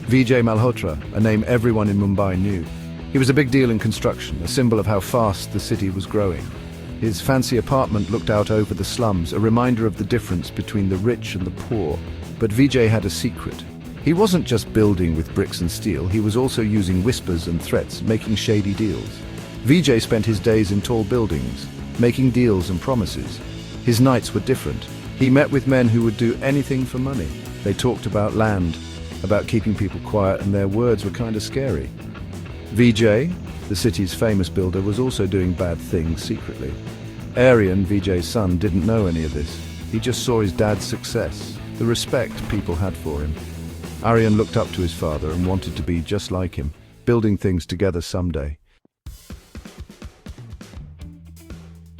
Vijay Malhotra, a name everyone in Mumbai knew. He was a big deal in construction, a symbol of how fast the city was growing. His fancy apartment looked out over the slums, a reminder of the difference between the rich and the poor. But Vijay had a secret. He wasn't just building with bricks and steel, he was also using whispers and threats, making shady deals. Vijay spent his days in tall buildings, making deals and promises. His nights were different. He met with men who would do anything for money. They talked about land, about keeping people quiet, and their words were kind of scary. Vijay, the city's famous builder, was also doing bad things secretly. Aryan, Vijay's son, didn't know any of this. He just saw his dad's success, the respect people had for him. Aryan looked up to his father and wanted to be just like him, building things together someday.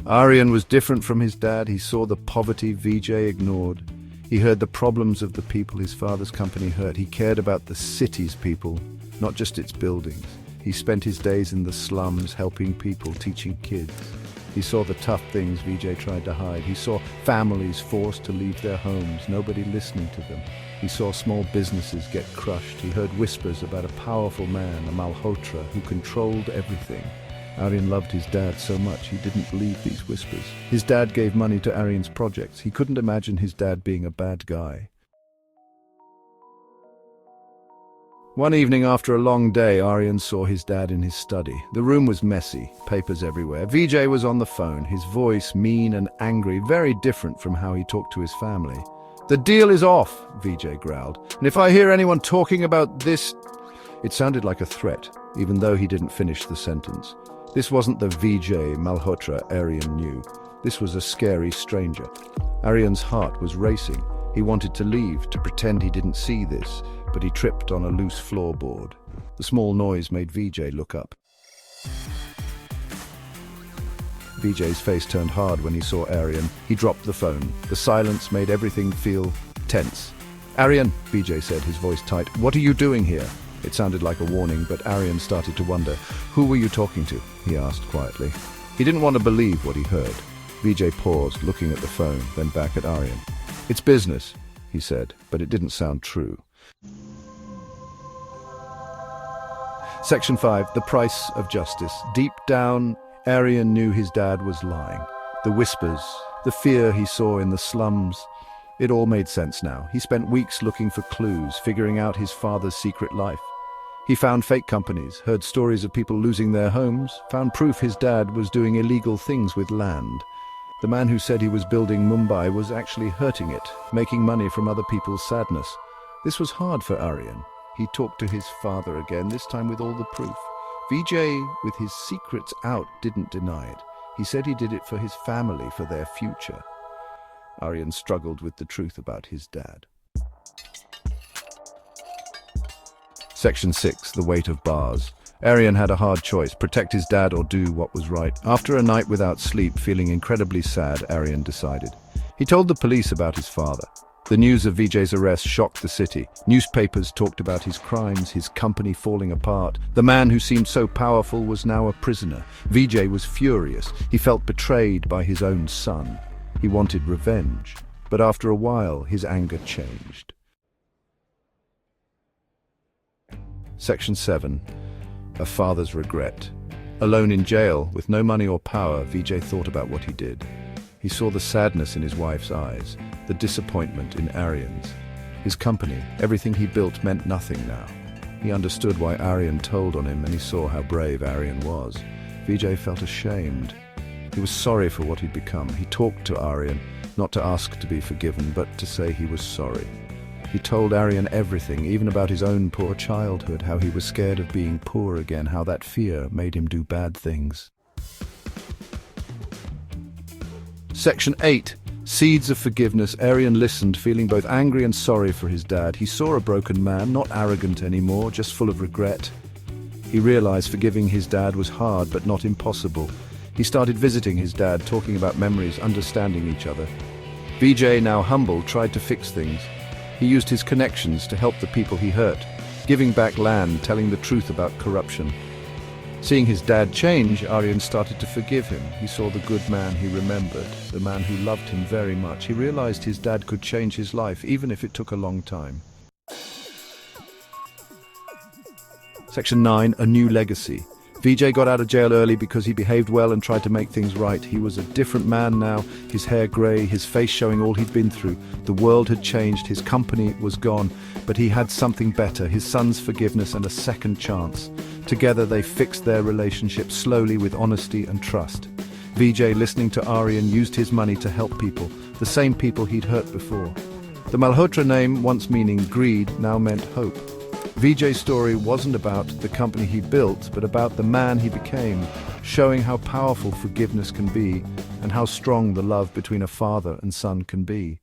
Aryan was different from his dad. He saw the poverty Vijay ignored. He heard the problems of the people his father's company hurt. He cared about the city's people, not just its buildings. He spent his days in the slums, helping people, teaching kids. He saw the tough things Vijay tried to hide. He saw families forced to leave their homes, nobody listening to them. He saw small businesses get crushed. He heard whispers about a powerful man, a Malhotra, who controlled everything. Aryan loved his dad so much he didn't believe these whispers. His dad gave money to Aryan's projects. He couldn't imagine his dad being a bad guy. One evening after a long day, Aryan saw his dad in his study. The room was messy, papers everywhere. Vijay was on the phone, his voice mean and angry, very different from how he talked to his family. "The deal is off," Vijay growled. "And if I hear anyone talking about this..." It sounded like a threat, even though he didn't finish the sentence. This wasn't the Vijay Malhotra Aryan knew. This was a scary stranger. Aryan's heart was racing. He wanted to leave, to pretend he didn't see this, but he tripped on a loose floorboard. The small noise made Vijay look up. Vijay's face turned hard when he saw Aryan. He dropped the phone. The silence made everything feel tense. "Aryan," Vijay said, his voice tight, "what are you doing here?" It sounded like a warning, but Aryan started to wonder. "Who were you talking to?" he asked quietly. He didn't want to believe what he heard. Vijay paused, looking at the phone, then back at Aryan. "It's business," he said, but it didn't sound true. Section 5, the price of justice. Deep down, Aryan knew his dad was lying. The whispers, the fear he saw in the slums, it all made sense now. He spent weeks looking for clues, figuring out his father's secret life. He found fake companies, heard stories of people losing their homes, found proof his dad was doing illegal things with land. The man who said he was building Mumbai was actually hurting it, making money from other people's sadness. This was hard for Aryan. He talked to his father again, this time with all the proof. Vijay, with his secrets out, didn't deny it. He said he did it for his family, for their future. Aryan struggled with the truth about his dad. Section 6, the weight of bars. Aryan had a hard choice, protect his dad or do what was right. After a night without sleep, feeling incredibly sad, Aryan decided. He told the police about his father. The news of Vijay's arrest shocked the city. Newspapers talked about his crimes, his company falling apart. The man who seemed so powerful was now a prisoner. Vijay was furious. He felt betrayed by his own son. He wanted revenge. But after a while, his anger changed. Section 7. A father's regret. Alone in jail, with no money or power, Vijay thought about what he did. He saw the sadness in his wife's eyes, the disappointment in Aryan's. His company, everything he built, meant nothing now. He understood why Aryan told on him, and he saw how brave Aryan was. Vijay felt ashamed. He was sorry for what he'd become. He talked to Aryan, not to ask to be forgiven, but to say he was sorry. He told Aryan everything, even about his own poor childhood, how he was scared of being poor again, how that fear made him do bad things. Section 8. Seeds of forgiveness. Aryan listened, feeling both angry and sorry for his dad. He saw a broken man, not arrogant anymore, just full of regret. He realized forgiving his dad was hard, but not impossible. He started visiting his dad, talking about memories, understanding each other. Vijay, now humble, tried to fix things. He used his connections to help the people he hurt, giving back land, telling the truth about corruption. Seeing his dad change, Aryan started to forgive him. He saw the good man he remembered, the man who loved him very much. He realized his dad could change his life, even if it took a long time. Section 9, a new legacy. Vijay got out of jail early because he behaved well and tried to make things right. He was a different man now, his hair grey, his face showing all he'd been through. The world had changed, his company was gone, but he had something better, his son's forgiveness and a second chance. Together they fixed their relationship slowly with honesty and trust. Vijay, listening to Aryan, used his money to help people, the same people he'd hurt before. The Malhotra name, once meaning greed, now meant hope. Vijay's story wasn't about the company he built, but about the man he became, showing how powerful forgiveness can be and how strong the love between a father and son can be.